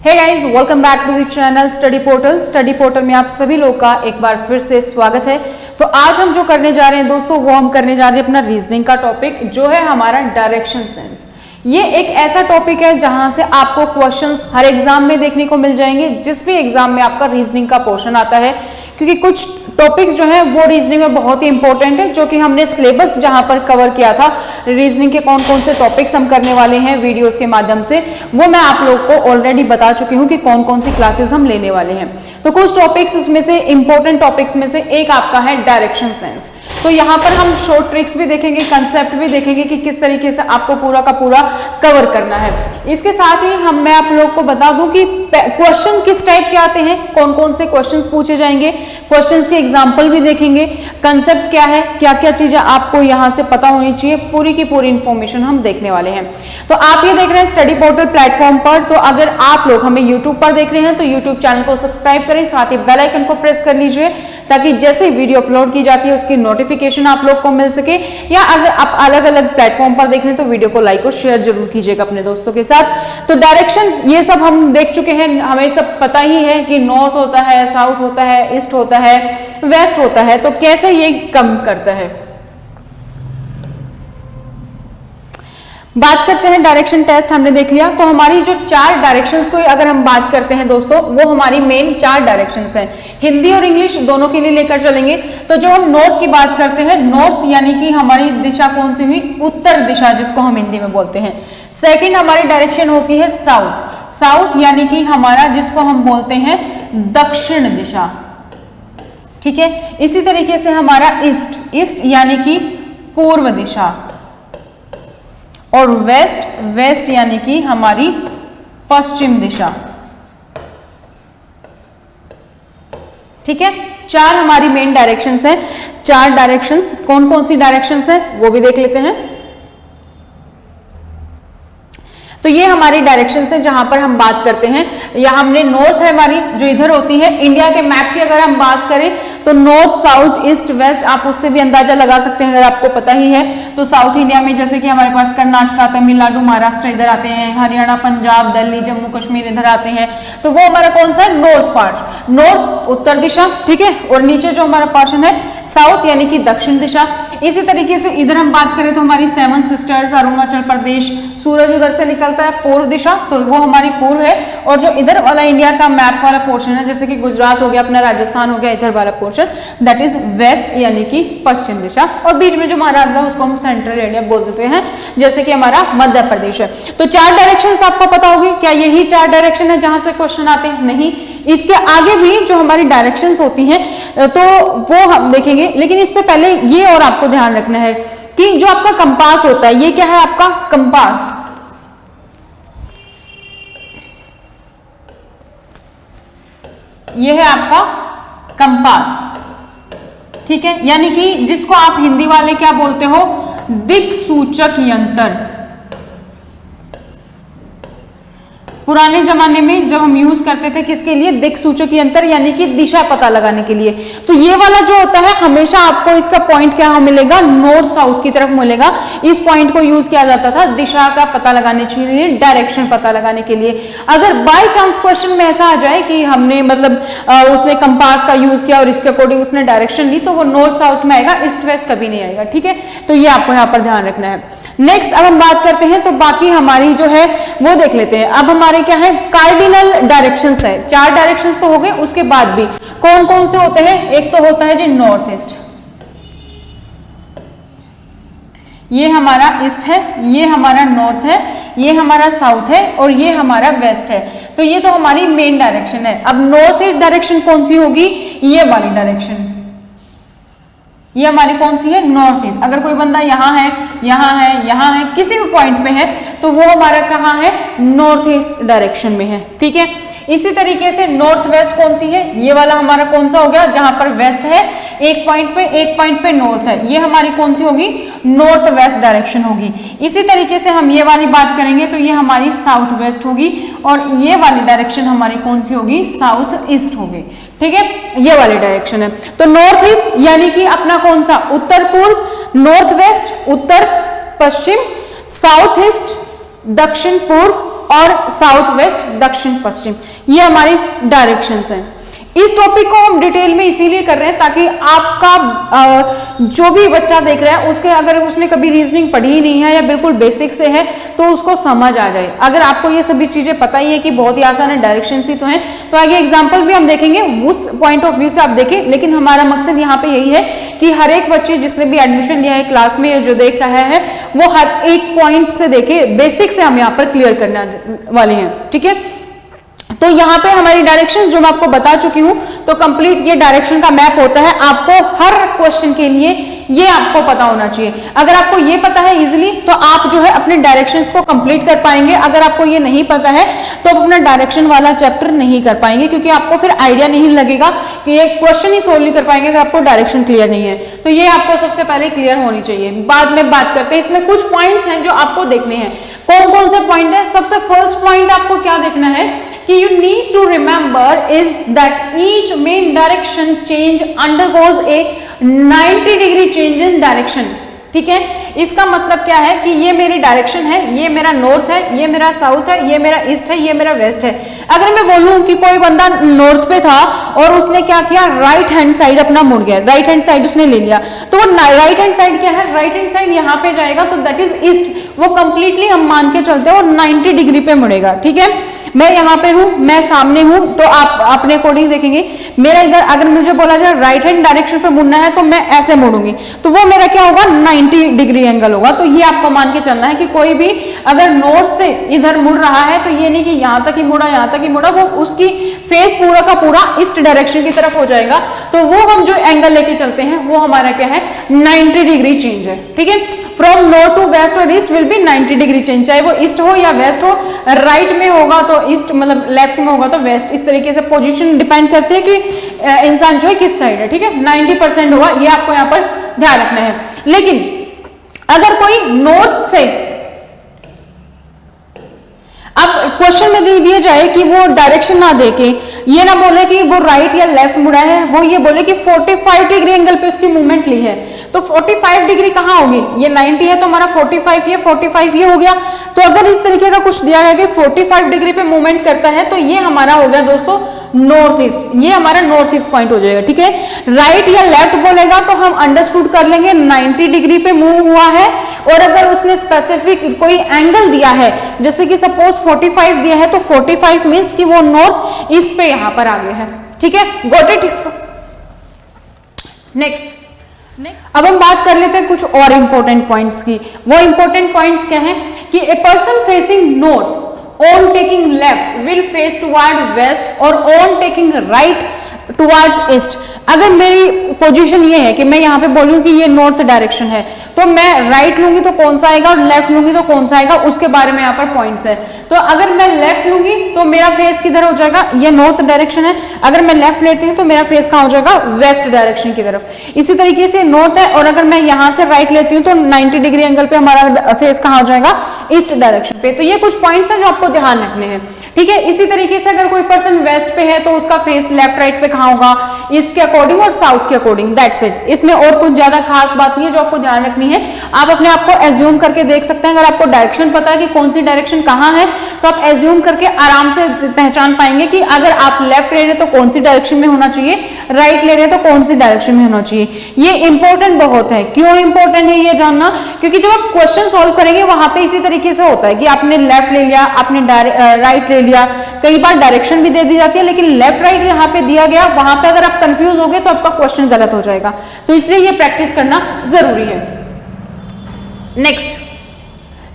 Hey guys, welcome back to the channel study portal. Study portal में आप सभी लोग का एक बार फिर से स्वागत है। तो आज हम जो करने जा रहे हैं दोस्तों, वो हम करने जा रहे हैं अपना रीजनिंग का टॉपिक, जो है हमारा डायरेक्शन सेंस। ये एक ऐसा टॉपिक है जहां से आपको क्वेश्चंस हर एग्जाम में देखने को मिल जाएंगे, जिस भी एग्जाम में आपका रीजनिंग का पोर्शन आता है, क्योंकि कुछ टॉपिक्स जो है वो रीजनिंग में बहुत ही इंपॉर्टेंट है, जो कि हमने सिलेबस जहां पर कवर किया था रीजनिंग के कौन कौन से टॉपिक्स हम करने वाले हैं वीडियोस के माध्यम से, वो मैं आप लोग को ऑलरेडी बता चुकी हूं कि कौन कौन सी क्लासेस हम लेने वाले हैं। तो कुछ टॉपिक्स उसमें से इंपॉर्टेंट टॉपिक्स में से एक आपका है डायरेक्शन सेंस। तो यहाँ पर हम शॉर्ट ट्रिक्स भी देखेंगे, कंसेप्ट भी देखेंगे कि किस तरीके से आपको पूरा का पूरा कवर करना है। इसके साथ ही मैं आप लोग को बता दूं कि क्वेश्चन किस टाइप के आते हैं, कौन कौन से क्वेश्चंस पूछे जाएंगे, क्वेश्चंस के एग्जांपल भी देखेंगे, कंसेप्ट क्या है, क्या क्या चीजें आपको यहाँ से पता होनी चाहिए, पूरी की पूरी इंफॉर्मेशन हम देखने वाले हैं। तो आप ये देख रहे हैं स्टडी पोर्टल प्लेटफॉर्म पर। तो अगर आप लोग हमें यूट्यूब पर देख रहे हैं तो यूट्यूब चैनल को सब्सक्राइब करें, साथ ही बेल आइकन को प्रेस कर लीजिए, ताकि जैसे वीडियो अपलोड की जाती है उसकी नोटिफिकेशन आप लोग को मिल सके। या अगर आप अलग अलग प्लेटफॉर्म पर देख रहे हैं तो वीडियो को लाइक और शेयर जरूर कीजिएगा अपने दोस्तों के साथ। तो डायरेक्शन ये सब हम देख चुके हैं, हमें सब पता ही है कि नॉर्थ होता है, साउथ होता है, ईस्ट होता है, वेस्ट होता है। तो कैसे ये कम करता है, बात करते हैं। डायरेक्शन टेस्ट हमने देख लिया। तो हमारी जो चार डायरेक्शंस को अगर हम बात करते हैं दोस्तों, वो हमारी मेन चार डायरेक्शंस हैं। हिंदी और इंग्लिश दोनों के लिए लेकर चलेंगे। तो जो हम नॉर्थ की बात करते हैं, नॉर्थ यानी कि हमारी दिशा कौन सी हुई, उत्तर दिशा, जिसको हम हिंदी में बोलते हैं। सेकंड हमारी डायरेक्शन होती है साउथ, साउथ यानी कि हमारा जिसको हम बोलते हैं दक्षिण दिशा, ठीक है। इसी तरीके से हमारा ईस्ट, ईस्ट यानी कि पूर्व दिशा, और वेस्ट, वेस्ट यानी कि हमारी पश्चिम दिशा, ठीक है। चार हमारी मेन डायरेक्शंस हैं। चार डायरेक्शंस कौन कौन सी डायरेक्शंस हैं वो भी देख लेते हैं। तो ये हमारी डायरेक्शंस है जहां पर हम बात करते हैं। यहाँ हमने नॉर्थ है हमारी, जो इधर होती है। इंडिया के मैप की अगर हम बात करें तो नॉर्थ, साउथ, ईस्ट, वेस्ट, आप उससे भी अंदाजा लगा सकते हैं अगर आपको पता ही है। तो साउथ इंडिया में जैसे कि हमारे पास कर्नाटका, तमिलनाडु, महाराष्ट्र इधर आते हैं, हरियाणा, पंजाब, दिल्ली, जम्मू कश्मीर इधर आते हैं। तो वो हमारा कौन सा है, नॉर्थ पार्ट, नॉर्थ उत्तर दिशा, ठीक है। और नीचे जो हमारा पोर्शन है साउथ यानी कि दक्षिण दिशा। इसी तरीके से इधर हम बात करें तो हमारी सेवन सिस्टर्स, अरुणाचल प्रदेश, सूरज उधर से निकलता है पूर्व दिशा, तो वो हमारी पूर्व है। और जो इधर वाला इंडिया का मैप वाला पोर्शन है, जैसे कि गुजरात हो गया, अपना राजस्थान हो गया, इधर वाला पोर्शन दैट इज वेस्ट यानी कि पश्चिम दिशा। और बीच में जो हमारा उसको हम सेंट्रल एरिया बोल देते हैं, जैसे कि हमारा मध्य प्रदेश है। तो चार डायरेक्शंस आपको पता होगी। क्या यही चार डायरेक्शन है जहां से क्वेश्चन आते हैं? नहीं, इसके आगे भी जो हमारी डायरेक्शंस होती हैं तो वो हम देखेंगे। लेकिन इससे पहले ये और आपको ध्यान रखना है कि जो आपका कंपास होता है, ये क्या है आपका कंपास, ये है आपका कंपास, ठीक है। यानी कि जिसको आप हिंदी वाले क्या बोलते हो, दिक्सूचक यंत्र। पुराने जमाने में जब हम यूज करते थे किसके लिए, दिक्सूचक यंत्र, यानी कि दिशा पता लगाने के लिए। तो ये वाला जो होता है हमेशा आपको इसका पॉइंट क्या मिलेगा, नॉर्थ साउथ की तरफ मिलेगा। इस पॉइंट को यूज किया जाता था दिशा का पता लगाने के लिए, डायरेक्शन पता लगाने के लिए। अगर बाय चांस क्वेश्चन में ऐसा आ जाए कि हमने मतलब उसने कंपास का यूज किया और इसके अकॉर्डिंग उसने डायरेक्शन ली, तो वो नॉर्थ साउथ में आएगा, ईस्ट वेस्ट कभी नहीं आएगा, ठीक है। तो ये आपको यहाँ पर ध्यान रखना है। नेक्स्ट अब हम बात करते हैं, तो बाकी हमारी जो है वो देख लेते हैं। अब हमारे क्या है, कार्डिनल डायरेक्शंस है। चार डायरेक्शंस तो हो गए, उसके बाद भी कौन कौन से होते हैं? एक तो होता है जी नॉर्थ ईस्ट, ये हमारा ईस्ट है, ये हमारा नॉर्थ है, ये हमारा साउथ है, और ये हमारा वेस्ट है। तो ये तो हमारी मेन डायरेक्शन है। अब नॉर्थ ईस्ट डायरेक्शन कौन सी होगी, ये वाली डायरेक्शन, ये हमारी कौन सी है, नॉर्थ ईस्ट। अगर कोई बंदा यहाँ है, यहाँ है, यहाँ है, किसी भी पॉइंट पे है, तो वो हमारा कहाँ है, नॉर्थ ईस्ट डायरेक्शन में है, ठीक है। इसी तरीके से नॉर्थ वेस्ट कौन सी है, ये वाला हमारा कौन सा हो गया, जहां पर वेस्ट है एक पॉइंट पे नॉर्थ है, ये हमारी कौन सी होगी, नॉर्थ वेस्ट डायरेक्शन होगी। इसी तरीके से हम ये वाली बात करेंगे तो ये हमारी साउथ वेस्ट होगी, और ये वाली डायरेक्शन हमारी कौन सी होगी, साउथ ईस्ट होगी, ठीक है। ये वाली डायरेक्शन है। तो नॉर्थ ईस्ट यानी कि अपना कौन सा, उत्तर पूर्व, नॉर्थ वेस्ट उत्तर पश्चिम, साउथ ईस्ट दक्षिण पूर्व, और साउथ वेस्ट दक्षिण पश्चिम, ये हमारी डायरेक्शंस हैं। इस टॉपिक को हम डिटेल में इसीलिए कर रहे हैं ताकि आपका जो भी बच्चा देख रहा है उसके अगर उसने कभी रीजनिंग पढ़ी ही नहीं है या बिल्कुल बेसिक से है तो उसको समझ आ जाए। अगर आपको ये सभी चीजें पता ही है कि बहुत ही आसान है, डायरेक्शन ही तो है, तो आगे एग्जाम्पल भी हम देखेंगे उस पॉइंट ऑफ व्यू से आप देखें। लेकिन हमारा मकसद यहाँ पे यही है कि हर एक बच्चे जिसने भी एडमिशन लिया है क्लास में जो देख रहा है वो हर एक पॉइंट से देखे, बेसिक से हम यहाँ पर क्लियर करने वाले हैं। ठीक है, तो यहाँ पे हमारी डायरेक्शंस जो मैं आपको बता चुकी हूँ, तो कंप्लीट ये डायरेक्शन का मैप होता है। आपको हर क्वेश्चन के लिए ये आपको पता होना चाहिए। अगर आपको ये पता है इजीली तो आप जो है अपने डायरेक्शंस को कंप्लीट कर पाएंगे। अगर आपको ये नहीं पता है तो आप अपना डायरेक्शन वाला चैप्टर नहीं कर पाएंगे, क्योंकि आपको फिर आइडिया नहीं लगेगा कि ये क्वेश्चन ही सोल्व नहीं कर पाएंगे अगर आपको डायरेक्शन क्लियर नहीं है। तो ये आपको सबसे पहले क्लियर होनी चाहिए। बाद में बात करते हैं, इसमें कुछ पॉइंट्स हैं जो आपको देखने हैं। कौन कौन से पॉइंट है? सबसे फर्स्ट पॉइंट आपको क्या देखना है कि you need to remember is that each main direction change undergoes a 90 degree change in direction। ठीक है, इसका मतलब क्या है कि ये मेरी डायरेक्शन है, ये मेरा नॉर्थ है, ये मेरा साउथ है, ये मेरा ईस्ट है, ये मेरा वेस्ट है। अगर मैं बोलूं कि कोई बंदा नॉर्थ पे था और उसने क्या किया, राइट हैंड साइड अपना मुड़ गया, राइट हैंड साइड उसने ले लिया, तो वो राइट हैंड साइड क्या है, राइट हैंड साइड यहाँ पे जाएगा तो दैट इज ईस्ट। वो कंप्लीटली हम मान के चलते हैं वो 90 डिग्री पे मुड़ेगा। ठीक है, मैं यहाँ पे हूँ, मैं सामने हूँ, तो आप अपने अकॉर्डिंग देखेंगे। मेरा इधर अगर मुझे बोला जाए राइट हैंड डायरेक्शन पे मुड़ना है तो मैं ऐसे मुड़ूंगी, तो वो मेरा क्या होगा, 90 डिग्री एंगल होगा। तो ये आपको मान के चलना है कि कोई भी अगर नॉर्थ से इधर मुड़ रहा है तो ये नहीं कि यहाँ तक ही मुड़ा, यहाँ तक ही मुड़ा, वो उसकी फेस पूरा का पूरा ईस्ट डायरेक्शन की तरफ हो जाएगा। तो वो हम जो एंगल लेके चलते हैं वो हमारा क्या है, 90 डिग्री चेंज है। ठीक है, फ्रॉम नॉर्थ टू वेस्ट और east will be 90 degree change, चाहे वो ईस्ट हो या वेस्ट हो। राइट में होगा तो ईस्ट, मतलब लेफ्ट में होगा तो वेस्ट। इस तरीके से पोजीशन डिपेंड करती है कि इंसान जो है किस साइड है। ठीक है, 90% होगा, ये आपको यहाँ पर ध्यान रखना है। लेकिन अगर कोई नॉर्थ से, अब क्वेश्चन में दे दिया जाए कि वो डायरेक्शन ना देके ये ना बोले कि वो राइट या लेफ्ट मुड़ा है, वो ये बोले कि 45 डिग्री एंगल पे उसकी मूवमेंट ली है, तो 45 डिग्री कहाँ होगी, ये 90 है तो हमारा 45 ये 45 ये हो गया। तो अगर इस तरीके का कुछ दिया है कि 45 डिग्री पे मूवमेंट करता है तो ये हमारा हो गया दोस्तों नॉर्थ ईस्ट, ये हमारा नॉर्थ ईस्ट पॉइंट हो जाएगा। ठीक है, राइट या लेफ्ट बोलेगा तो हम अंडरस्टूड कर लेंगे 90 डिग्री पे मूव हुआ है। और अगर उसने स्पेसिफिक कोई एंगल दिया है, जैसे कि सपोज 45 दिया है, तो 45 मीन्स कि वो नॉर्थ ईस्ट पे यहां पर आ गया है। ठीक है, गॉट इट। नेक्स्ट अब हम बात कर लेते हैं कुछ और इंपॉर्टेंट पॉइंट्स की। वो इंपॉर्टेंट पॉइंट्स क्या हैं कि a person facing north on taking left will face toward west और on taking right towards east। अगर मेरी पोजीशन ये है कि मैं यहाँ पे बोलूँ कि ये नॉर्थ डायरेक्शन है, तो मैं राइट लूंगी तो कौन सा आएगा और लेफ्ट लूंगी तो कौन सा आएगा, उसके बारे में यहाँ पर पॉइंट्स है। तो अगर मैं लेफ्ट लूंगी तो मेरा फेस किधर हो जाएगा, ये नॉर्थ डायरेक्शन है। अगर मैं लेफ्ट लेती हूँ तो मेरा फेस कहाँ हो जाएगा, वेस्ट डायरेक्शन की तरफ। इसी तरीके से नॉर्थ है और अगर मैं यहाँ से राइट लेती हूँ तो 90 डिग्री एंगल पे हमारा फेस कहाँ हो जाएगा, ईस्ट डायरेक्शन पे। तो ये कुछ पॉइंट्स हैं जो आपको ध्यान रखने हैं। ठीक है, इसी तरीके से अगर कोई पर्सन वेस्ट पे है तो उसका फेस लेफ्ट राइट पे कहाँ होगा, ईस्ट के अकॉर्डिंग और साउथ के अकॉर्डिंग। दैट्स इट, इसमें और कुछ ज्यादा खास बात नहीं है जो आपको ध्यान रखनी है। आप अपने आप को एज्यूम करके देख सकते हैं। अगर आपको डायरेक्शन पता है कि कौन सी डायरेक्शन कहाँ है तो आप एज्यूम करके आराम से पहचान पाएंगे कि अगर आप लेफ्ट ले रहे हैं तो कौन सी डायरेक्शन में होना चाहिए, राइट ले रहे हैं तो कौन सी डायरेक्शन में होना चाहिए। ये इंपॉर्टेंट बहुत है। क्यों इंपॉर्टेंट है ये जानना, क्योंकि जब आप क्वेश्चन सॉल्व करेंगे वहां पे इसी तरीके से होता है कि आपने लेफ्ट ले लिया, आपने राइट ले लिया, कई बार डायरेक्शन भी दे दी जाती है लेकिन लेफ्ट राइट यहाँ पे दिया गया, वहां पे अगर आप कंफ्यूज हो गए तो आपका क्वेश्चन गलत हो जाएगा। तो इसलिए ये प्रैक्टिस करना जरूरी है।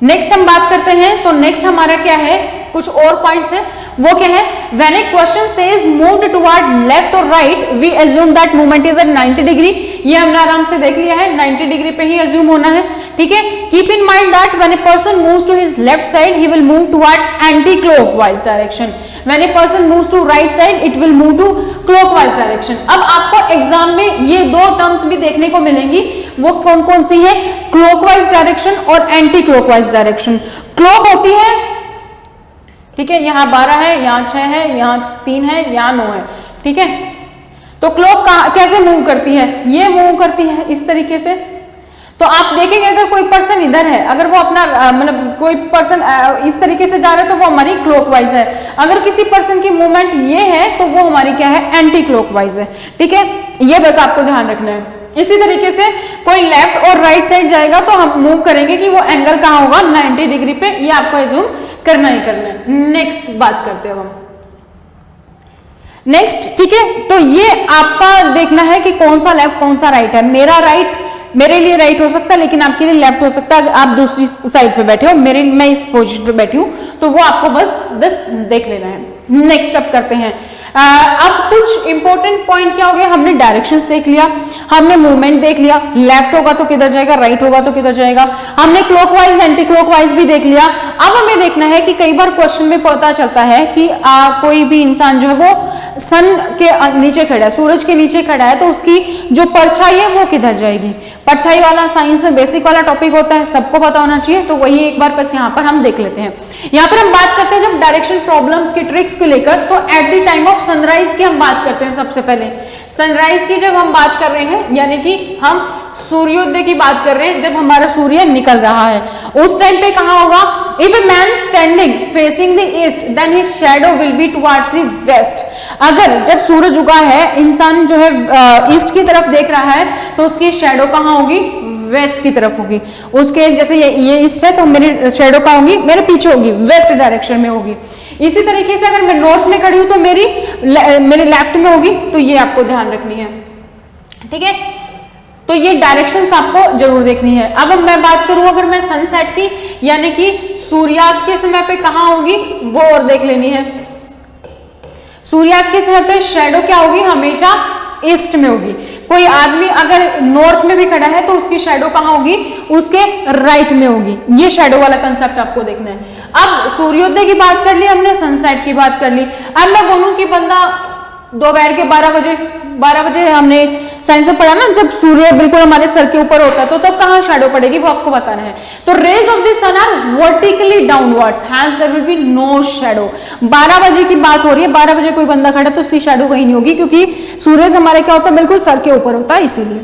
नेक्स्ट हम बात करते हैं। तो नेक्स्ट हमारा क्या है, कुछ और पॉइंट्स है। वो क्या है, when a question says moved toward left और right we assume that movement is at 90 degree. ये हमने आराम से देख लिया है, 90 डिग्री पे ही अज्यूम होना है। ठीक है, keep in mind that when a person moves to his left side he will move towards anticlockwise direction. When a person moves to right side it will move to clockwise direction. अब आपको exam में ये दो terms भी देखने को मिलेंगी। वो कौन कौन सी है, क्लॉकवाइज डायरेक्शन और एंटी क्लॉकवाइज डायरेक्शन। क्लॉक होती है, ठीक है, यहाँ 12 है, यहाँ 6 है, यहाँ 3 है, यहाँ 9 है। ठीक है, तो क्लॉक कैसे मूव करती है, ये मूव करती है इस तरीके से। तो आप देखेंगे अगर कोई पर्सन इधर है, अगर वो अपना मतलब कोई पर्सन इस तरीके से जा रहा है तो वो हमारी क्लॉकवाइज है, अगर किसी पर्सन की मूवमेंट ये है तो वो हमारी क्या है, एंटी क्लॉकवाइज है। ठीक है, ये बस आपको ध्यान रखना है। इसी तरीके से कोई लेफ्ट और राइट साइड जाएगा तो हम मूव करेंगे कि वो एंगल कहाँ होगा, 90 डिग्री पे, ये आपको एज्यूम करना ही करना है। नेक्स्ट बात करते हैं हम नेक्स्ट। ठीक है, तो ये आपका देखना है कि कौन सा लेफ्ट कौन सा राइट है। मेरा राइट मेरे लिए राइट हो सकता है, लेकिन आपके लिए लेफ्ट हो सकता है। आप दूसरी साइड पे बैठे हो, मैं इस पोजीशन पे बैठी हूं, तो वो आपको बस देख लेना है। नेक्स्ट अप करते हैं। अब कुछ इंपॉर्टेंट पॉइंट क्या हो गया, हमने डायरेक्शंस देख लिया, हमने मूवमेंट देख लिया, लेफ्ट होगा तो किधर जाएगा, राइट होगा तो किधर जाएगा, हमने क्लॉकवाइज एंटी क्लॉकवाइज भी देख लिया। अब हमें देखना है कि कई बार क्वेश्चन में पता चलता है कि कोई भी इंसान जो है वो सन के नीचे खड़ा है, सूरज के नीचे खड़ा है, तो उसकी जो परछाई है वो किधर जाएगी। परछाई वाला साइंस में बेसिक वाला टॉपिक होता है, सबको पता होना चाहिए, तो वही एक बार बस यहाँ पर हम देख लेते हैं। यहाँ पर हम बात करते हैं जब डायरेक्शन प्रॉब्लम्स की ट्रिक्स को लेकर, तो at the time of sunrise की हम बात करते हैं। सबसे पहले सनराइज की जब हम बात कर रहे हैं, यानी कि हम सूर्योदय की बात कर रहे हैं, जब हमारा सूर्य निकल रहा है, उस टाइम पे कहाँ होगा, if a man standing facing the east then his shadow will be towards the west. अगर जब सूरज उगा है, इंसान जो है ईस्ट की तरफ देख रहा है, तो उसकी शैडो कहाँ होगी, वेस्ट की तरफ होगी। उसके जैसे ये ईस्ट है तो मेरी शैडो कहाँ होगी, मेरे पीछे होगी, वेस्ट डायरेक्शन में होगी। इसी तरीके से अगर मैं नॉर्थ में खड़ी हूं तो मेरे लेफ्ट में होगी, तो ये आपको ध्यान रखनी है। ठीक है, तो ये डायरेक्शंस आपको जरूर देखनी है। अब मैं बात करूं अगर मैं सनसेट की, यानी कि सूर्यास्त के समय पे कहाँ होगी, वो और देख लेनी है। सूर्यास्त के समय पे शैडो क्या होगी, हमेशा ईस्ट में होगी। कोई आदमी अगर नॉर्थ में भी खड़ा है तो उसकी शैडो कहाँ होगी, उसके राइट में होगी। ये शैडो वाला कंसेप्ट आपको देखना है। अब सूर्योदय की बात कर ली हमने, सनसेट की बात कर ली। अब मैं बोलूं कि बंदा दोपहर के 12 बजे हमने साइंस में पढ़ा ना, जब सूर्य बिल्कुल हमारे सर के ऊपर होता है तो तब कहाँ शैडो पड़ेगी वो आपको बताना है। तो rays of the sun are vertically downwards, hence there will be no shadow. 12 बजे की बात हो रही है, 12 बजे कोई बंदा खड़ा तो उसकी शैडो कहीं नहीं होगी, क्योंकि सूरज हमारे क्या होता है, बिल्कुल सर के ऊपर होता है, इसीलिए।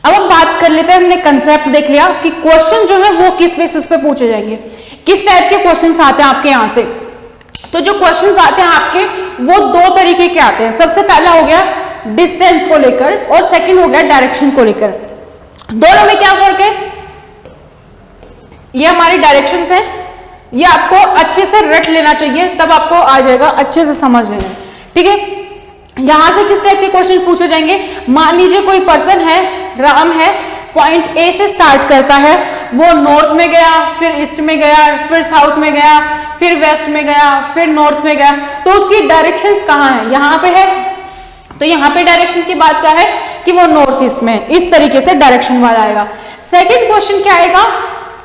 अब हम बात कर लेते हैं, हमने कंसेप्ट देख लिया कि क्वेश्चन जो है वो किस बेसिस पे पूछे जाएंगे, किस टाइप के क्वेश्चन आते हैं आपके यहाँ से। तो जो क्वेश्चंस आते हैं आपके वो दो तरीके के आते हैं। सबसे पहला हो गया डिस्टेंस को लेकर और सेकंड हो गया डायरेक्शन को लेकर। दोनों में क्या फर्क है, ये हमारी डायरेक्शंस हैं, ये आपको अच्छे से रट लेना चाहिए, तब आपको आ जाएगा, अच्छे से समझ लेना। ठीक है, यहां से किस टाइप के क्वेश्चन पूछे जाएंगे, मान लीजिए कोई पर्सन है, राम है, पॉइंट ए से स्टार्ट करता है, वो नॉर्थ में गया, फिर ईस्ट में गया, फिर साउथ में गया, फिर वेस्ट में गया, फिर नॉर्थ में गया, तो उसकी डायरेक्शंस कहाँ है, यहाँ पे है। तो यहाँ पे डायरेक्शन की बात क्या है कि वो नॉर्थ ईस्ट में, इस तरीके से डायरेक्शन वाला आएगा। सेकंड क्वेश्चन क्या आएगा,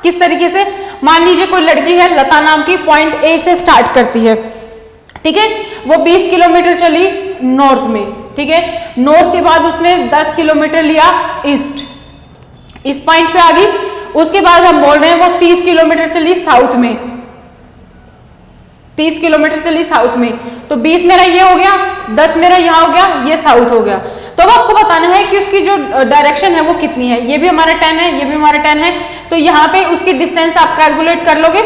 किस तरीके से, मान लीजिए कोई लड़की है लता नाम की, पॉइंट ए से स्टार्ट करती है, ठीक है, वो 20 किलोमीटर चली नॉर्थ में, ठीक है, नॉर्थ के बाद उसने 10 किलोमीटर लिया ईस्ट, इस पॉइंट पे आ गई। उसके बाद हम बोल रहे हैं वो 30 किलोमीटर चली साउथ में, 30 किलोमीटर चली साउथ में, तो 20 मेरा ये हो गया, 10 मेरा यहाँ हो गया, ये साउथ हो गया। तो अब आपको बताना है कि उसकी जो डायरेक्शन है वो कितनी है, ये भी हमारा 10 है, ये भी हमारा 10 है, तो यहाँ पे उसकी डिस्टेंस आप कैलकुलेट कर लोगे।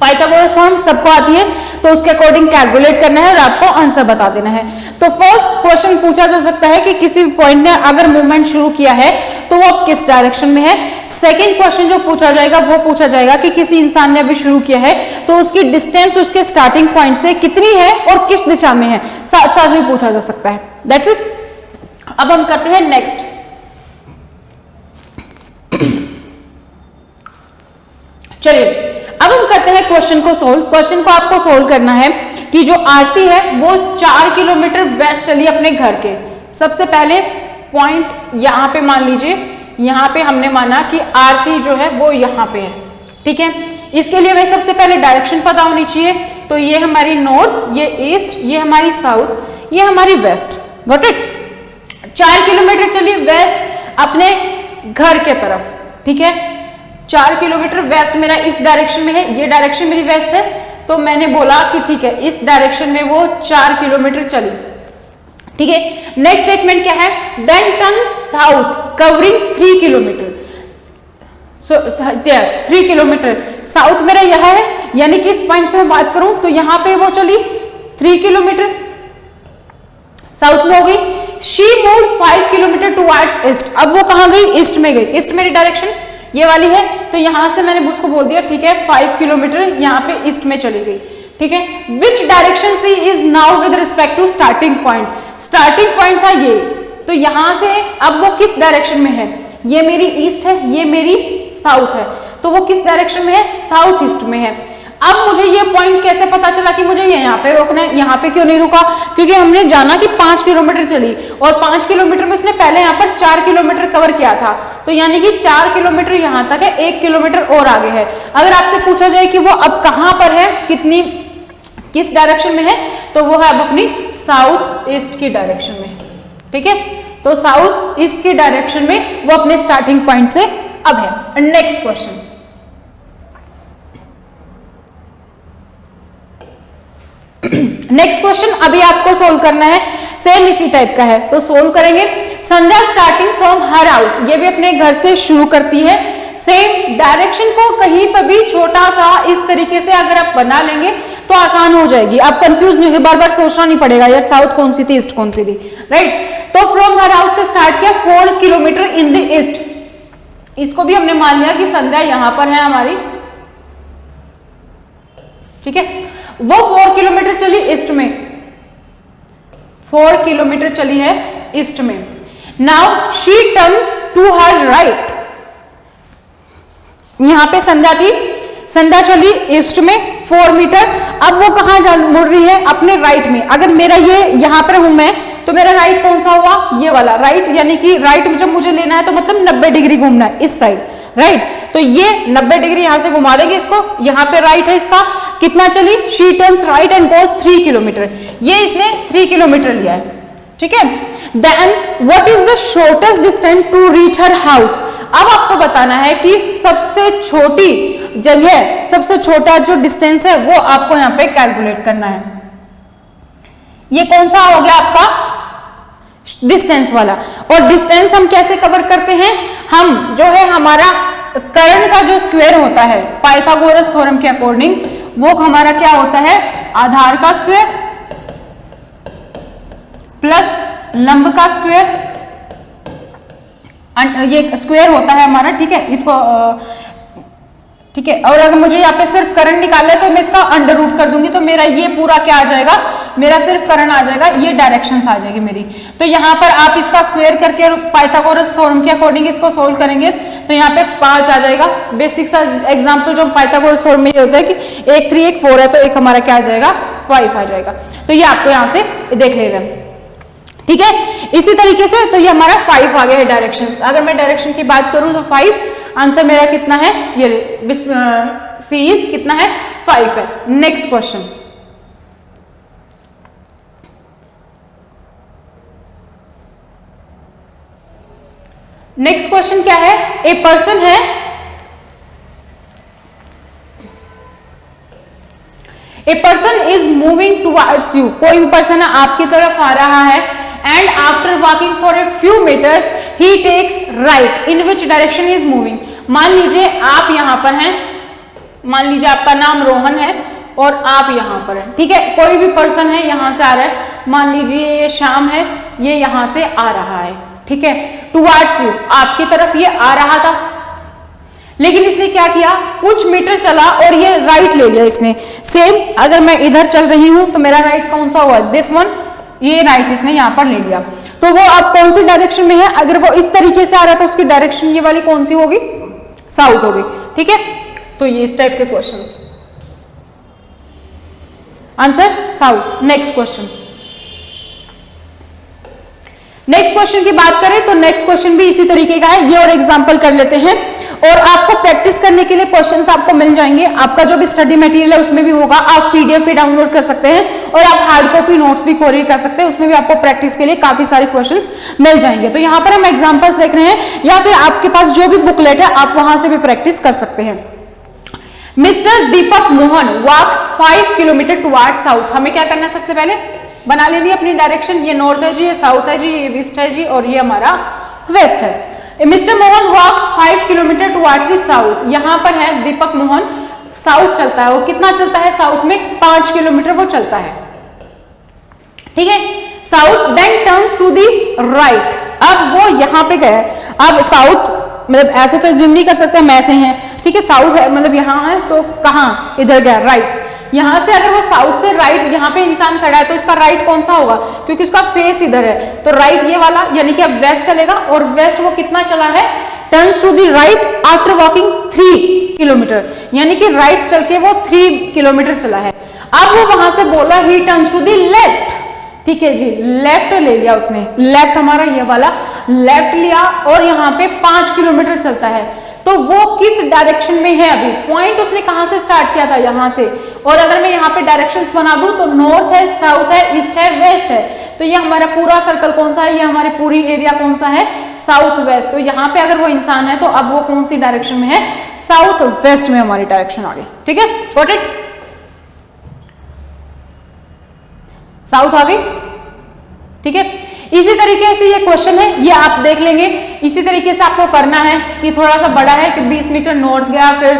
पाइथागोरस फॉर्म सबको आती है, तो उसके अकॉर्डिंग कैलकुलेट करना है और आपको आंसर बता देना है। तो फर्स्ट क्वेश्चन पूछा जा सकता है कि किसी पॉइंट ने अगर मूवमेंट शुरू किया है तो वो किस डायरेक्शन में है। सेकंड क्वेश्चन जो पूछा जाएगा वो पूछा जाएगा कि किसी इंसान ने अभी शुरू किया है तो उसकी डिस्टेंस उसके स्टार्टिंग पॉइंट से कितनी है और किस दिशा में है, साथ साथ में पूछा जा सकता है। That's it. अब हम करते हैं नेक्स्ट। चलिए अब हम करते हैं क्वेश्चन को सोल्व। क्वेश्चन को आपको सोल्व करना है कि जो आरती है वो 4 किलोमीटर वेस्ट चली अपने घर के। सबसे पहले पॉइंट यहाँ पे मान लीजिए, यहाँ पे हमने माना कि आरती जो है वो यहाँ पे है, ठीक है। इसके लिए हमें सबसे पहले डायरेक्शन पता होनी चाहिए, तो ये हमारी नॉर्थ, ये ईस्ट, ये हमारी साउथ, ये हमारी वेस्ट। Got it. 4 किलोमीटर चली वेस्ट अपने घर के तरफ, ठीक है। 4 किलोमीटर वेस्ट मेरा इस डायरेक्शन में है, ये डायरेक्शन मेरी वेस्ट है, तो मैंने बोला कि ठीक है इस डायरेक्शन में वो 4 किलोमीटर चली। ठीक है। नेक्स्ट स्टेटमेंट क्या है, then turn south covering 3 kilometre. 3 kilometre south मेरा यह है, यानी कि इस पॉइंट से मैं बात करूं तो यहां पे वो चली 3 किलोमीटर साउथ में हो गई। She move 5 kilometre towards east, अब वो कहां गई, ईस्ट में गई। ईस्ट मेरी डायरेक्शन ये वाली है, तो यहां से मैंने उसको बोल दिया ठीक है 5 किलोमीटर यहां पे ईस्ट में चली गई। ठीक है, which direction she is now with respect to starting point, starting point था ये, तो यहां से अब वो किस डायरेक्शन में है, ये मेरी ईस्ट है, ये मेरी साउथ है, तो वो किस डायरेक्शन में है, साउथ ईस्ट में है। अब मुझे ये पॉइंट कैसे पता चला कि मुझे यहाँ पे रोकना है, यहाँ पे क्यों नहीं रुका, क्योंकि हमने जाना कि 5 किलोमीटर चली और 5 किलोमीटर में उसने पहले यहाँ पर 4 किलोमीटर कवर किया था, तो यानी कि 4 किलोमीटर यहाँ तक है, 1 किलोमीटर और आगे है। अगर आपसे पूछा जाए कि वो अब कहाँ पर है, किस डायरेक्शन में है, तो वो है अब अपनी साउथ ईस्ट की डायरेक्शन में। ठीक है, तो साउथ ईस्ट की डायरेक्शन में वो अपने स्टार्टिंग पॉइंट से अब है। नेक्स्ट क्वेश्चन, नेक्स्ट क्वेश्चन अभी आपको सोल्व करना है, सेम इसी टाइप का है, तो सोल्व करेंगे। संध्या स्टार्टिंग फ्रॉम हर हाउस, ये भी अपने घर से शुरू करती है। सेम डायरेक्शन को कहीं पर भी छोटा सा इस तरीके से अगर आप बना लेंगे तो आसान हो जाएगी, आप कंफ्यूज नहीं होंगे, बार बार सोचना नहीं पड़ेगा यार साउथ कौन सी थी ईस्ट कौन सी थी, राइट। तो फ्रॉम हर हाउस से स्टार्ट किया 4 किलोमीटर इन द ईस्ट, इसको भी हमने मान लिया कि संध्या यहां पर है हमारी। ठीक है, वो 4 किलोमीटर चली ईस्ट में, 4 किलोमीटर चली है ईस्ट में। Now she turns to her right, यहां पे संध्या थी, संध्या चली ईस्ट में 4 मीटर, अब वो कहां मुड़ रही है, अपने राइट में। अगर मेरा ये यहां पर हूं मैं, तो मेरा राइट कौन सा हुआ, ये वाला राइट, यानी कि राइट जब मुझे लेना है तो मतलब 90 डिग्री घूमना है इस साइड, राइट। तो ये 90 डिग्री यहां से घुमा देंगे इसको, यहां पे राइट है इसका, कितना चली, she turns right and goes 3 kilometre, ये इसने 3 किलोमीटर लिया है। ठीक है, then what is the shortest distance to reach her house, अब आपको बताना है कि सबसे छोटी जगह, सबसे छोटा जो डिस्टेंस है वो आपको यहां पे कैलकुलेट करना है। ये कौन सा हो गया आपका डिस्टेंस वाला, और डिस्टेंस हम कैसे कवर करते हैं, हम जो है हमारा कर्ण का जो स्क्वायर होता है पाइथागोरस थ्योरम के अकॉर्डिंग, वो हमारा क्या होता है, आधार का स्क्वायर प्लस लंब का स्क्वायर, ये स्क्वायर होता है हमारा। ठीक है, इसको ठीक है, और अगर मुझे यहाँ पे सिर्फ कर्ण निकालना है तो मैं इसका अंडर रूट कर दूंगी, तो मेरा ये पूरा क्या आ जाएगा, मेरा सिर्फ कर्ण आ जाएगा, ये डायरेक्शंस आ जाएगी मेरी। तो यहाँ पर आप इसका स्क्वायर करके पाइथागोरस थ्योरम के अकॉर्डिंग इसको सोल्व करेंगे तो यहाँ पे 5 आ जाएगा। बेसिक सा एग्जांपल जो पाइथागोरस थ्योरम में ये होता है कि 1 3 1 4 है, तो एक हमारा क्या आ जाएगा, 5 आ जाएगा। तो ये आपको यहाँ से देख लेगा। ठीक है, इसी तरीके से तो ये हमारा 5 आ गया है डायरेक्शन। अगर मैं डायरेक्शन की बात करूं तो 5, आंसर मेरा कितना है, ये सी इज कितना है, 5 है। नेक्स्ट क्वेश्चन, नेक्स्ट क्वेश्चन क्या है, ए पर्सन है, a person is moving towards you, कोई भी पर्सन है आपकी तरफ आ रहा है, and after walking for a few meters he takes right, in which direction he is moving। मान लीजिए आप यहां पर हैं, मान लीजिए आपका नाम रोहन है और आप यहां पर हैं। ठीक है, कोई भी पर्सन है यहां से आ रहा है, मान लीजिए ये श्याम है, ये यहां से आ रहा है। ठीक है, टुवर्ड्स यू, आपकी तरफ ये आ रहा था, लेकिन इसने क्या किया, कुछ मीटर चला और ये राइट ले लिया इसने। सेम अगर मैं इधर चल रही हूं तो मेरा राइट कौन सा हुआ, दिस वन, ये राइट इसने यहां पर ले लिया, तो वो अब कौन सी डायरेक्शन में है, अगर वो इस तरीके से आ रहा था उसकी डायरेक्शन ये वाली कौन सी होगी, साउथ होगी। ठीक है, तो ये इस टाइप के questions, answer south. Next question, next question की बात करें तो नेक्स्ट क्वेश्चन भी इसी तरीके का है, ये और एग्जांपल कर लेते हैं, और आपको प्रैक्टिस करने के लिए क्वेश्चंस आपको मिल जाएंगे, आपका जो भी स्टडी मटेरियल है उसमें भी होगा, आप पीडीएफ भी डाउनलोड कर सकते हैं और आप हार्ड कॉपी नोट्स भी कोरियर कर सकते हैं, उसमें भी आपको प्रैक्टिस के लिए काफी सारे क्वेश्चंस मिल जाएंगे। तो यहाँ पर हम एग्जांपल्स देख रहे हैं, या फिर आपके पास जो भी बुकलेट है आप वहां से भी प्रैक्टिस कर सकते हैं। मिस्टर दीपक Mohan walks 5 kilometre towards south, हमें क्या करना है, सबसे पहले बना लेनी अपनी डायरेक्शन। ये नॉर्थ है जी, ये साउथ है जी, ये ईस्ट है जी, और ये हमारा वेस्ट है। Mister Mohan walks 5 kilometre towards the south. यहाँ पर है दीपक मोहन साउथ चलता है, वो कितना चलता है साउथ में? 5 किलोमीटर वो चलता है, ठीक है, south. Then turns to the right, अब वो यहाँ पे गए। अब साउथ मतलब ऐसे तो जिम नहीं कर सकते हम, ऐसे हैं, ठीक है, साउथ है मतलब यहाँ है, तो कहाँ? इधर गया, राइट। यहाँ से अगर वो साउथ से राइट, यहाँ पे इंसान खड़ा है तो इसका राइट कौन सा होगा? क्योंकि उसका फेस इधर है, तो राइट ये वाला, यानी कि अब वेस्ट चलेगा। और वेस्ट वो कितना चला है? Turns to the right after walking 3 kilometre, यानी कि राइट चल के वो 3 किलोमीटर चला है। अब वो वहां से बोला he turns to the left, ठीक है जी, लेफ्ट ले लिया उसने, लेफ्ट हमारा ये वाला लेफ्ट लिया, और यहाँ पे 5 किलोमीटर चलता है। तो वो किस डायरेक्शन में है? अभी पॉइंट उसने कहां से स्टार्ट किया था? यहाँ से। और अगर मैं यहाँ पे डायरेक्शंस बना दूं तो नॉर्थ है, साउथ है, ईस्ट है, वेस्ट है, तो ये हमारा पूरा सर्कल कौन सा है? ये हमारी पूरी एरिया कौन सा है? South west. तो यहाँ पे अगर वो इंसान है तो अब वो कौन सी डायरेक्शन में है? साउथ वेस्ट में हमारी डायरेक्शन आ गई, ठीक है, गॉट इट? साउथ आ गई, ठीक है। इसी तरीके से ये क्वेश्चन है, ये आप देख लेंगे। इसी तरीके से आपको करना है कि थोड़ा सा बड़ा है कि 20 मीटर नॉर्थ गया, फिर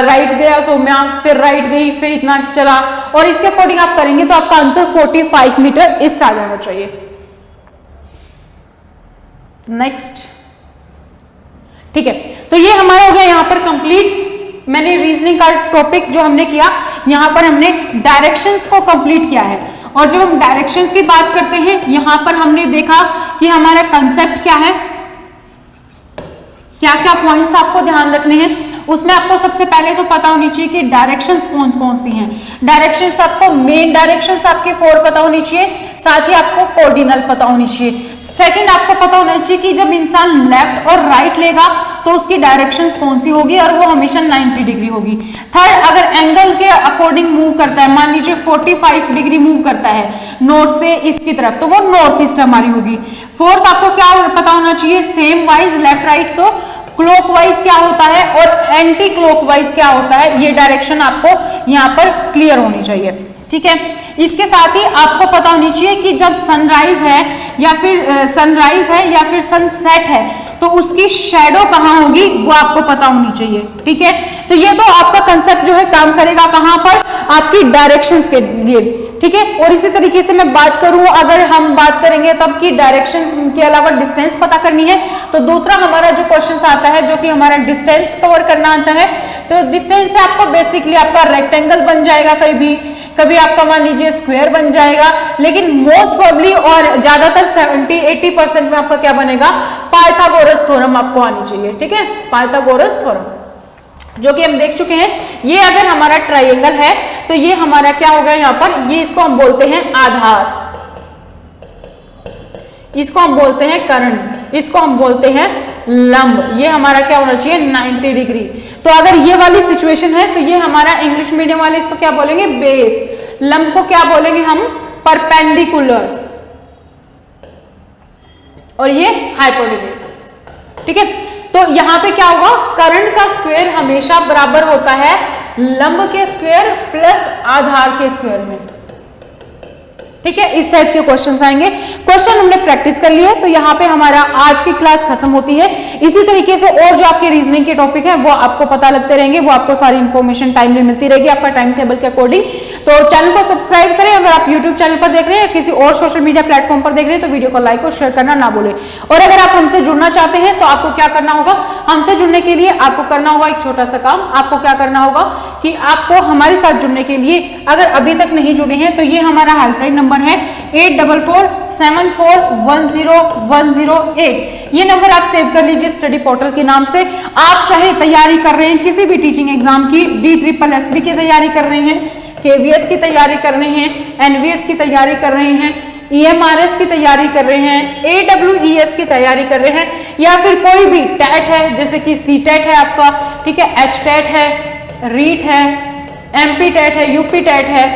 राइट गया सौम्या, फिर राइट गई, फिर इतना चला, और इसके अकॉर्डिंग आप करेंगे तो आपका आंसर 45 मीटर ईस्ट आ जाना चाहिए। नेक्स्ट, ठीक है, तो ये हमारा हो गया यहाँ पर कंप्लीट। मैंने रीजनिंग का टॉपिक जो हमने किया, यहाँ पर हमने डायरेक्शंस को कंप्लीट किया है। और जब हम डायरेक्शंस की बात करते हैं, यहां पर हमने देखा कि हमारा कंसेप्ट क्या है, क्या क्या पॉइंट्स आपको ध्यान रखने हैं। उसमें आपको सबसे पहले तो पता होनी चाहिए कि डायरेक्शंस कौन कौन सी हैं। डायरेक्शंस आपको मेन डायरेक्शंस आपके 4 पता होनी चाहिए, साथ ही आपको कोऑर्डिनल पता होनी चाहिए। सेकंड, आपको पता होना चाहिए कि जब इंसान लेफ्ट और राइट लेगा तो उसकी डायरेक्शंस कौन सी होगी, और वो हमेशा 90 डिग्री होगी। थर्ड, अगर एंगल के अकॉर्डिंग मूव करता है, मान लीजिए 45 डिग्री मूव करता है नॉर्थ से ईस्ट की तरफ, तो वो नॉर्थ ईस्ट हमारी होगी। फोर्थ, आपको क्या पता होना चाहिए, सेम वाइज लेफ्ट राइट तो क्लॉकवाइज क्या होता है और एंटी क्लॉकवाइज क्या होता है, ये डायरेक्शन आपको यहाँ पर क्लियर होनी चाहिए, ठीक है। इसके साथ ही आपको पता होनी चाहिए कि जब सनराइज है या फिर सनसेट है तो उसकी शैडो कहाँ होगी, वो आपको पता होनी चाहिए, ठीक है। तो ये तो आपका कंसेप्ट जो है काम करेगा कहाँ पर, आपकी डायरेक्शंस के लिए, ठीक है। और इसी तरीके से मैं बात करूं, अगर हम बात करेंगे तब की डायरेक्शंस के अलावा डिस्टेंस पता करनी है, तो दूसरा हमारा जो क्वेश्चन आता है जो कि हमारा डिस्टेंस कवर करना आता है, तो डिस्टेंस से आपको बेसिकली आपका रेक्टेंगल बन जाएगा, कभी आपका मान लीजिए स्क्वायर बन जाएगा, लेकिन मोस्ट प्रोबेबली और ज्यादातर 70-80% में आपका क्या बनेगा, पाइथागोरस थ्योरम आपको आनी चाहिए, ठीक है, पाइथागोरस थ्योरम, जो कि हम देख चुके हैं। ये अगर हमारा ट्राइंगल है तो ये हमारा क्या होगा यहाँ पर, ये इसको हम बोलते हैं आधार, इसको हम बोलते हैं कर्ण, इसको हम बोलते हैं लंब। ये हमारा क्या होना चाहिए, 90 डिग्री। तो अगर ये वाली सिचुएशन है तो ये हमारा इंग्लिश मीडियम वाले इसको क्या बोलेंगे, बेस। लंब को क्या बोलेंगे हम, परपेंडिकुलर, और ये हाइपोटेन्यूज, ठीक है। तो यहां पे क्या होगा, कर्ण का स्क्वायर हमेशा बराबर होता है लंब के स्क्वायर प्लस आधार के स्क्वायर में, ठीक है। इस टाइप के क्वेश्चंस आएंगे। क्वेश्चन हमने प्रैक्टिस कर लिए, तो यहाँ पे हमारा आज की क्लास खत्म होती है। इसी तरीके से और जो आपके रीजनिंग के टॉपिक है वो आपको पता लगते रहेंगे, वो आपको सारी इंफॉर्मेशन टाइमली मिलती रहेगी आपका टाइम टेबल के अकॉर्डिंग। तो चैनल को सब्सक्राइब करें, अगर आप यूट्यूब चैनल पर देख रहे हैं या किसी और सोशल मीडिया प्लेटफॉर्म पर देख रहे हैं तो वीडियो को लाइक और शेयर करना ना भूलें। और अगर आप हमसे जुड़ना चाहते हैं तो आपको क्या करना होगा, हमसे जुड़ने के लिए आपको करना होगा एक छोटा सा काम। आपको क्या करना होगा कि आपको हमारे साथ जुड़ने के लिए, अगर अभी तक नहीं जुड़े हैं तो ये हमारा हेल्पलाइन नंबर है 8447410108। ये नंबर आप सेव कर लीजिए स्टडी पोर्टल के नाम से। आप चाहे तैयारी कर रहे हैं किसी भी टीचिंग एग्जाम की, DSSB की तैयारी कर रहे हैं, KVS की तैयारी कर रहे हैं, NVS की तैयारी कर रहे हैं, EMRS की तैयारी कर रहे हैं, AWES की तैयारी कर रहे हैं, या फिर कोई भी टैट है जैसे कि CTET है आपका, ठीक है, HTET है, REET है, MP टेट है, UP टेट है,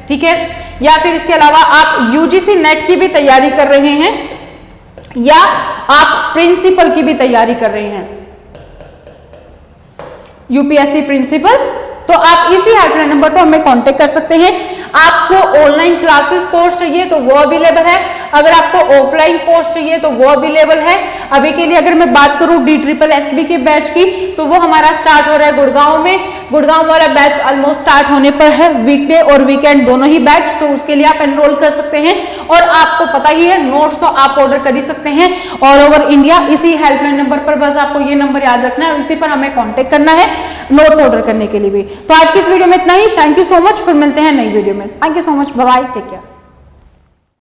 ठीक है, या फिर इसके अलावा आप UGC नेट की भी तैयारी कर रहे हैं या आप प्रिंसिपल की भी तैयारी कर रहे हैं, UPSC प्रिंसिपल, तो आप इसी हेल्पलाइन नंबर पर हमें कांटेक्ट कर सकते हैं। आपको ऑनलाइन क्लासेस कोर्स चाहिए तो वो अवेलेबल है, अगर आपको ऑफलाइन कोर्स चाहिए तो वो अवेलेबल है। अभी के लिए अगर मैं बात करूं DSSB के बैच की तो वो हमारा स्टार्ट हो रहा है गुड़गांव में। गुड़गांव वाला बैच ऑलमोस्ट स्टार्ट होने पर है, वीकडे और वीकेंड दोनों ही बैच, तो उसके लिए आप एनरोल कर सकते हैं। और आपको पता ही है नोट्स तो आप ऑर्डर कर ही सकते हैं ऑल ओवर इंडिया। इसी हेल्पलाइन नंबर पर, बस आपको ये नंबर याद रखना है और इसी पर हमें कांटेक्ट करना है नोट्स ऑर्डर करने के लिए भी। तो आज की इस वीडियो में इतना ही। थैंक यू सो मच, फिर मिलते हैं नई वीडियो में। Thank you so much, bye bye, take care.